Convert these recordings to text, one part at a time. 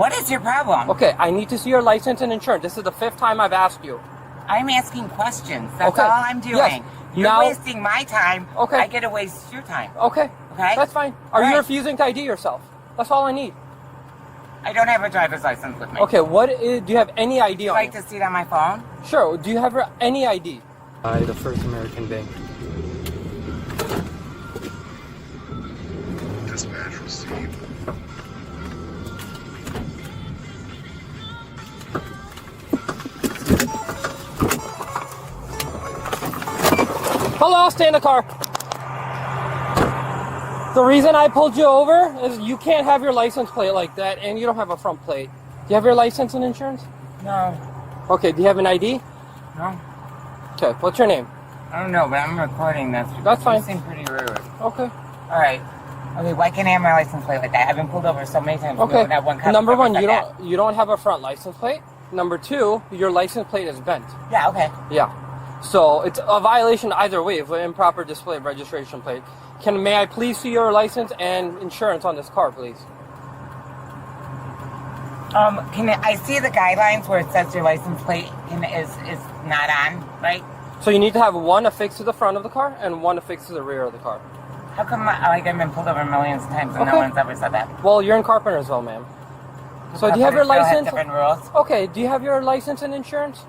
What is your problem? Okay, I need to see your license and insurance. This is the 5th time I've asked you. I'm asking questions. That's Okay. all I'm doing. Yes. You're Now- wasting my time. Okay. I get to waste your time. Okay. Okay? That's fine. Are All you right. refusing to ID yourself? That's all I need. I don't have a driver's license with me. Okay, do you have any ID Would you on like you? to see it on my phone? Sure. Do you have any ID? The First American Bank. Dispatch received. Hello, stay in the car. The reason I pulled you over is you can't have your license plate like that, and you don't have a front plate. Do you have your license and insurance? No. Okay, do you have an ID? No. Okay, what's your name? I don't know, but I'm recording this. That's fine. You seem pretty rude. Okay. All right. Okay, why can't I have my license plate like that? I've been pulled over so many times. Okay. Not one cop Number ever one, said that. you don't have a front license plate. Number two, your license plate is bent. Yeah, okay. Yeah. So it's a violation either way of an improper display of registration plate. May I please see your license and insurance on this car, please? I see the guidelines where it says your license plate is not on, right? So you need to have one affixed to the front of the car and one affixed to the rear of the car. How come I've been pulled over millions of times and no Okay. one's ever said that? Well, you're in Carpentersville, ma'am. So do you have your Still has license? different rules. Okay, do you have your license and insurance?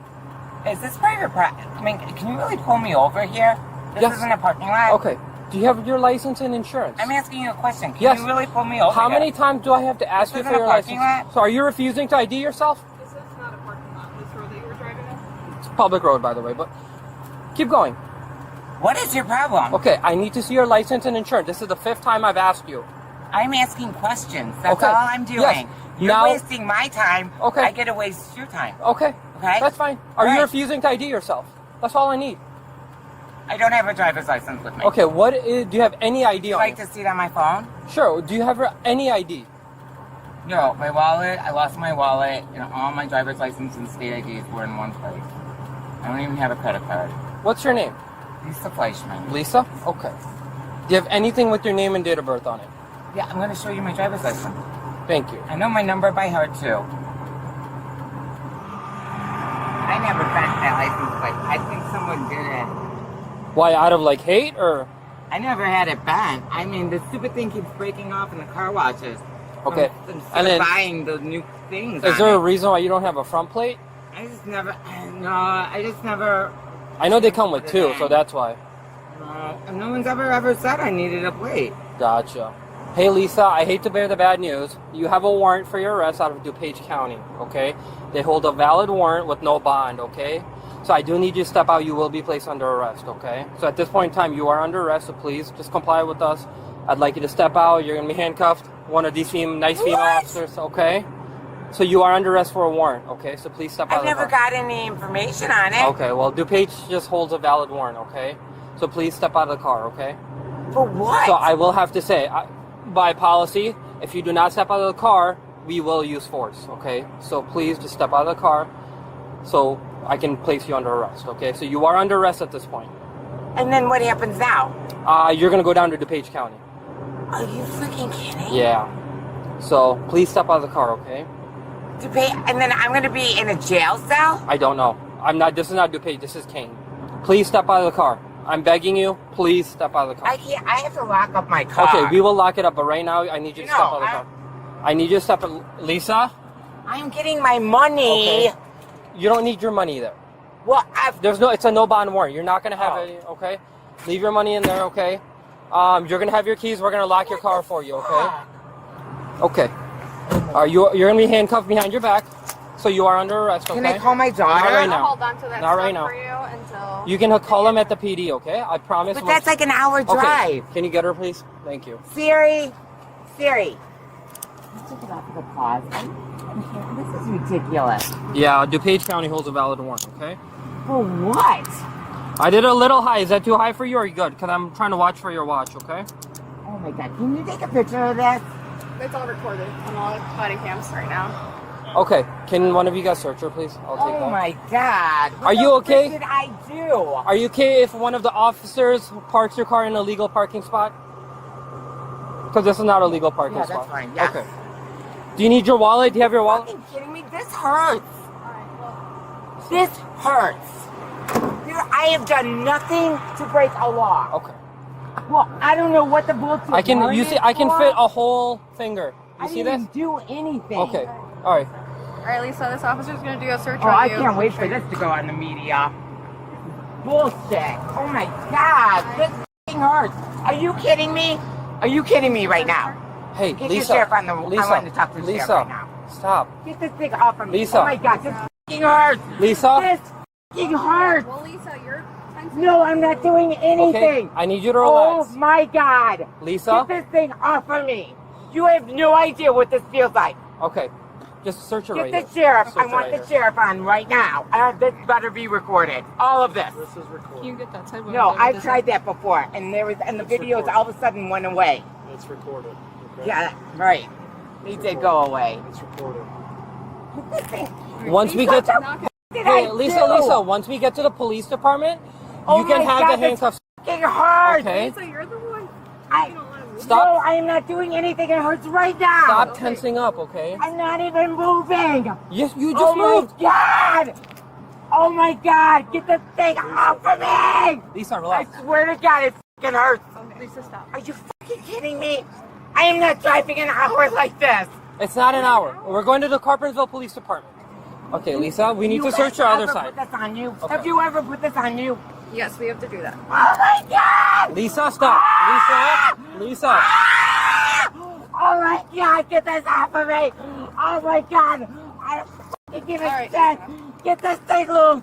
Is this private property? I mean, can you really pull me over here? This Yes. isn't a parking lot. Okay. Do you have your license and insurance? I'm asking you a question. Can Yes. you really pull me over How here? many times do I have to ask This you for isn't a your parking license? lot? So are you refusing to ID yourself? This is not a parking lot. This road that you were driving on? It's a public road, by the way, but keep going. What is your problem? Okay, I need to see your license and insurance. This is the 5th time I've asked you. I'm asking questions. That's Okay. all I'm doing. Yes. You're Now- wasting my time. Okay. I get to waste your time. Okay. Okay. That's fine. Are you Alright. refusing to ID yourself? That's all I need. I don't have a driver's license with me. Okay, do you have any ID Would you on like you? to see it on my phone? Sure. Do you have any ID? No, my wallet. I lost my wallet, and all my driver's license and state IDs were in one place. I don't even have a credit card. What's your name? Lisa Fleischman. Lisa? Okay. Do you have anything with your name and date of birth on it? Yeah, I'm going to show you my driver's license. Thank you. I know my number by heart, too. I never bent that license plate. I think someone did it. Why, out of like hate or? I never had it bent. I mean, the stupid thing keeps breaking off in the car washes. Okay. Instead And of then- buying the new things. Is on there a it. reason why you don't have a front plate? I just never. No, I just never. I know they come with two, so that's why. No one's ever said I needed a plate. Gotcha. Hey Lisa, I hate to bear the bad news. You have a warrant for your arrest out of DuPage County, okay? They hold a valid warrant with no bond, okay? So I do need you to step out. You will be placed under arrest, okay? So at this point in time, you are under arrest, so please just comply with us. I'd like you to step out. You're going to be handcuffed. One of these nice female What? officers, okay? So you are under arrest for a warrant, okay? So please step out I of the never car. got any information on it. Okay, well, DuPage just holds a valid warrant, okay? So please step out of the car, okay? For what? So I will have to say, by policy, if you do not step out of the car, we will use force, okay? So please just step out of the car so I can place you under arrest, okay? So you are under arrest at this point. And then what happens now? You're going to go down to DuPage County. Are you freaking kidding? Yeah. So please step out of the car, okay? And then I'm going to be in a jail cell? I don't know. This is not DuPage, this is Kane. Please step out of the car. I'm begging you, please step out of the car. I can't. I have to lock up my car. Okay, we will lock it up, but right now I need you to No, step out of the car. I need you to step out. Lisa? I'm getting my money. Okay. You don't need your money there. Well, It's a no bond warrant. You're not gonna have Oh. any, okay? Leave your money in there, okay? You're gonna have your keys. We're gonna lock your car for you, okay? Okay. You're gonna be handcuffed behind your back, so you are under arrest, okay? Can I call my daughter? Not right I'll now. hold on to that Not stuff right now. for you until... You can call them at the PD, okay? I promise. But that's like an hour Okay. drive. Can you get her, please? Thank you. Siri. Let's take it off of the pause. This is ridiculous. Yeah, DuPage County holds a valid warrant, okay? For what? I did a little high. Is that too high for you, or are you good? Because I'm trying to watch for your watch, okay? Oh my God. Can you take a picture of this? It's all recorded on all body cams right now. Okay. Can one of you guys search her, please? I'll take that. Oh my God. What Are you the okay? frick did I do? Are you okay if one of the officers parks your car in a legal parking spot? Because this is not a legal parking Yeah, spot. that's fine. Yes. Okay. Do you need your wallet? Do you have your wallet? Are you fucking kidding me? This hurts. Alright, well, This hurts. Dude, I have done nothing to break a law. Okay. Well, I don't know what the bullshit I can. warrant You see, is I can for. fit a whole finger. I You see didn't this? do anything. Okay. All right. alright, Lisa, this officer's gonna do a search Oh, on I you. can't wait for this to go on the media. Bullshit. Oh my god. This f***ing hurts. Are you kidding me? Are you kidding me right now? Hey, Get Lisa. the sheriff on the. Lisa. I want to talk to the sheriff Lisa. right now. Stop. Get this thing off of me. Lisa. Oh my god, this f***ing hurts. Lisa. This f***ing hurts. Well, Lisa, you're... No, I'm not doing Okay. anything. I need you to Oh relax. my god. Lisa. Get this thing off of me. You have no idea what this feels like. Okay. Just search it right Get here. the sheriff. Search I it want right the here. sheriff on right now. This better be recorded. All of this. This is recorded. Can you get that side? No, I've tried that before, and the videos all of a sudden went away. It's recorded. Okay? Yeah, right. They did go away. It's recorded. Once we get to, Knock it. Did hey, I Lisa, do? Lisa. Once we get to the police department, Oh you can my have God, the this handcuffs. It hurts. Okay. Lisa, you're the one. I, You don't let him. Stop. No, I am not doing anything. It hurts right now. Stop tensing up, okay? I'm not even moving. Yes, you just Oh moved. my god! Oh my god! Get the thing off of me! Lisa, I relax. swear to god, it fucking hurts. Okay, Lisa, stop. Are you fucking kidding me? I am not driving an hour like this. It's not an hour. We're going to the Carpentersville Police Department. Okay, Lisa, we need to search your other ever side. Put this on you? Okay. Have you ever put this on you? Yes, we have to do that. Oh my god! Lisa, stop. Lisa, Lisa. Ah! Oh my god! Get this off of me! Oh my god! I don't fucking give a All right. shit! Get this thing loose!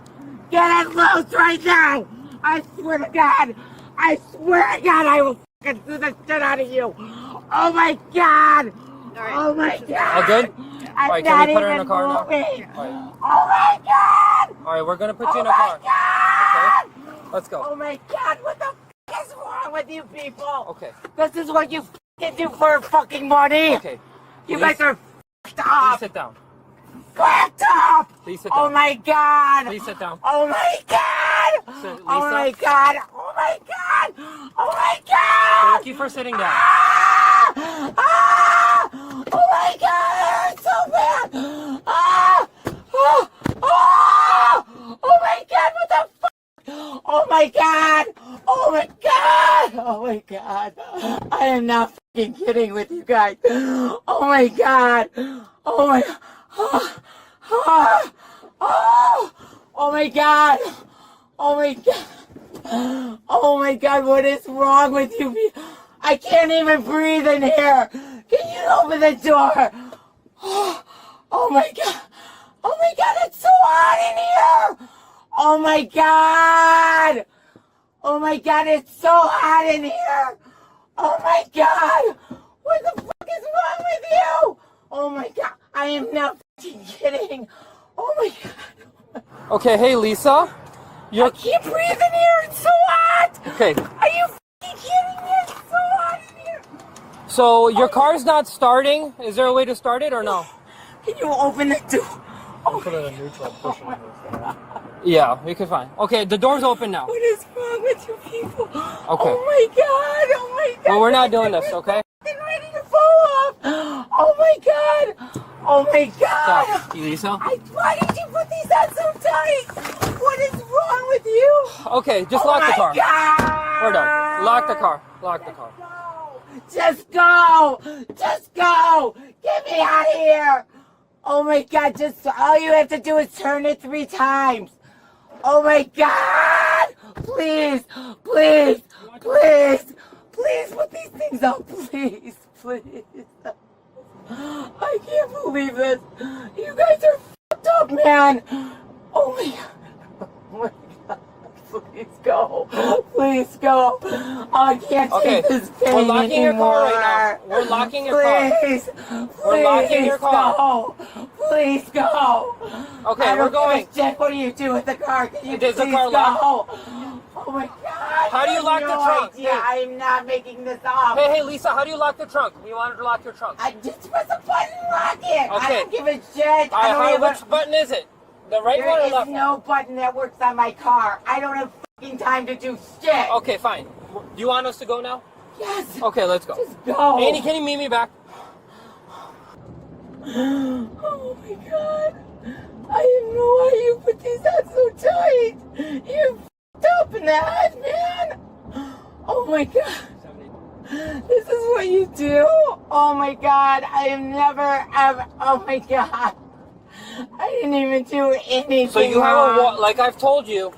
Get it loose right now! I swear to god! I swear to god I will fucking do the shit out of you! Oh my god! All right. Oh my god! All good? I'm All right, not can we put her in even a car now? moving. All right. Oh my god! All right, we're gonna put you Oh in a my car. god! Okay, let's go. Oh my god, what the f is wrong with you people? Okay, This is what you f***ing do for fucking money! okay. You Please- guys are f***ed Please up! sit down. F***ed up! Please sit Oh down. my god! Please sit down. Oh my god! Sit, Oh Lisa. my god! Oh my god! Oh my god! Thank you for sitting down. Ah! Ah! Oh my god! It hurts so bad! Ah! Ah! Ah! Oh my god! What the fuck? Oh my god! Oh my god! Oh my god! I am not fucking kidding with you guys. Oh my god! Oh my! Ah! Ah! Oh! Oh my god! Oh my god! Oh my god! What is wrong with you? I can't even breathe in here. Can you open the door? Oh my god! Oh my god! It's so hot in here! Oh my god! Oh my god! It's so hot in here! Oh my god! What the fuck is wrong with you? Oh my god! I am not fucking kidding! Oh my god! Okay, hey Lisa. I You're can't breathe in here! It's so hot! okay. Are you fucking kidding me? It's so hot in here! So your car's not starting. Is there a way to start it or no? Can you open the door? Oh Put it in neutral, push it in. Yeah, we can find. Okay, the door's open now. What is wrong with you people? Okay. Oh my god! Oh my god! Well, we're not doing this, okay? I'm ready to fall off! Oh my god! Oh my god! Stop, Lisa. Why did you put these on so tight? What is wrong with you? Okay, just Oh lock the my car. God. We're done. Lock the car. Lock the car. Just go! Just go! Get me out of here! Oh my god, just all you have to do is turn it 3 times. Oh my god! Please, please, please, please put these things up, please, please. I can't believe this. You guys are fucked up, man. Oh my god. Oh my god. Please go. Please go. I can't Okay, take this pain we're locking your car right anymore. now. We're locking your car. Please. We're locking your car. Go. Please go. Okay, I we're don't going. give a shit. What do you do with the car? Can you Is the please car go? locked? Oh my god. How do you lock the No trunk? idea. I am not making this up. Hey, Lisa, how do you lock the trunk? You wanted to lock your trunk. I just press a button and lock it. I Okay. don't give a shit. I don't even... Which button is it? The right one There or is left one? no button that works on my car. I don't have fucking time to do shit. Okay, fine. Do you want us to go now? Yes. Okay, let's go. Just go. Andy, can you meet me back? Oh my god. I didn't know why you put these on so tight. You're f***ed up in the head, man. Oh my god. This is what you do? Oh my god. I have never ever. Oh my god. I didn't even do anything. So you have a like I've told you.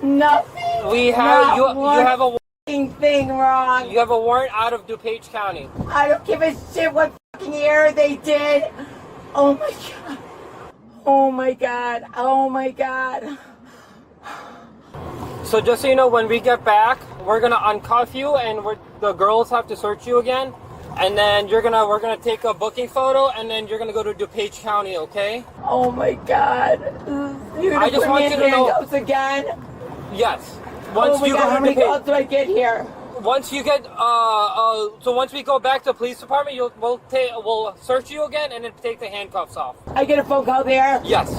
Nothing. We have you have a thing wrong. you have a warrant out of DuPage County. I don't give a shit what fucking year they did. Oh my god. Oh my god. Oh my god. So just so you know, when we get back, we're gonna uncuff you, and the girls have to search you again, and then we're gonna take a booking photo, and then you're gonna go to DuPage County, okay? Oh my god. You're gonna I just put want me you in to know- handcuffs again? Yes. Oh my god, how many calls do I get here? Once you get so once we go back to the police department, we'll search you again and then take the handcuffs off. I get a phone call there? Yes.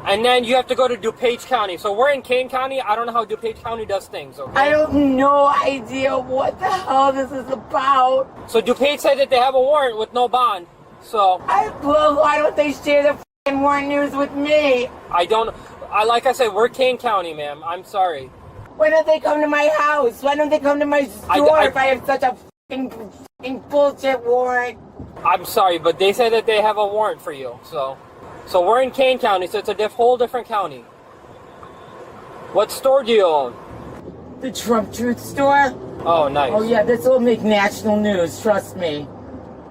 And then you have to go to DuPage County. So we're in Kane County. I don't know how DuPage County does things, okay? I have no idea what the hell this is about. So DuPage said that they have a warrant with no bond. So Well, why don't they share the f***ing warrant news with me? like I said, we're Kane County, ma'am. I'm sorry. Why don't they come to my house? Why don't they come to my store if I have such a f***ing bullshit warrant? I'm sorry, but they said that they have a warrant for you. So we're in Kane County, so it's a whole different county. What store do you own? The Trump Truth Store? Oh, nice. Oh yeah, this will make national news, trust me.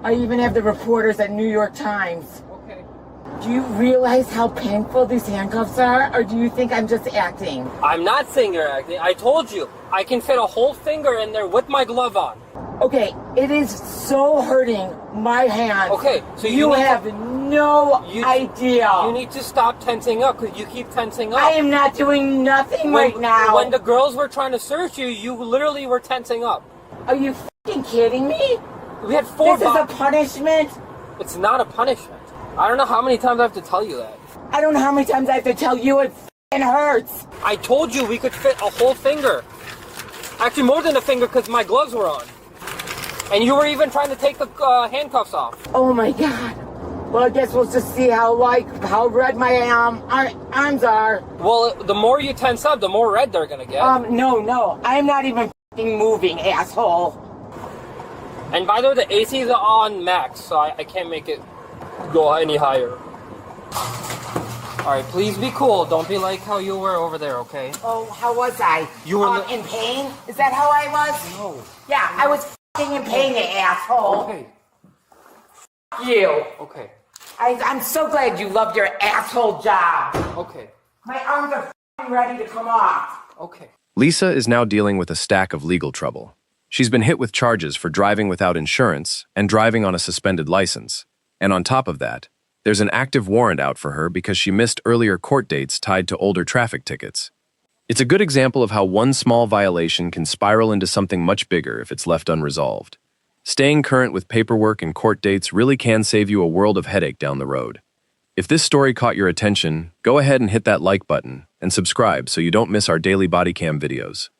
I even have the reporters at New York Times. Okay. Do you realize how painful these handcuffs are, or do you think I'm just acting? I'm not saying you're acting. I told you. I can fit a whole finger in there with my glove on. Okay, it is so hurting my hands. Okay, so you need have no idea. You need to stop tensing up because you keep tensing up. I am not doing nothing right now. When the girls were trying to search you, you literally were tensing up. Are you f***ing kidding me? We had four. This is a punishment? It's not a punishment. I don't know how many times I have to tell you that. I don't know how many times I have to tell you it f***ing hurts. I told you we could fit a whole finger. Actually, more than a finger because my gloves were on. And you were even trying to take the handcuffs off. Oh my god. Well, I guess we'll just see how red my arms are. Well, the more you tense up, the more red they're gonna get. No. I'm not even f***ing moving, asshole. And by the way, the AC's on max, so I can't make it go any higher. Alright, please be cool. Don't be like how you were over there, okay? Oh, how was I? You were in pain? Is that how I was? No. Yeah, I was f***ing in pain, you asshole. Okay. F*** you. Okay. I'm so glad you loved your asshole job. Okay. My arms are f***ing ready to come off. Okay. Lisa is now dealing with a stack of legal trouble. She's been hit with charges for driving without insurance and driving on a suspended license. And on top of that, there's an active warrant out for her because she missed earlier court dates tied to older traffic tickets. It's a good example of how one small violation can spiral into something much bigger if it's left unresolved. Staying current with paperwork and court dates really can save you a world of headache down the road. If this story caught your attention, go ahead and hit that like button and subscribe so you don't miss our daily Bodycam videos.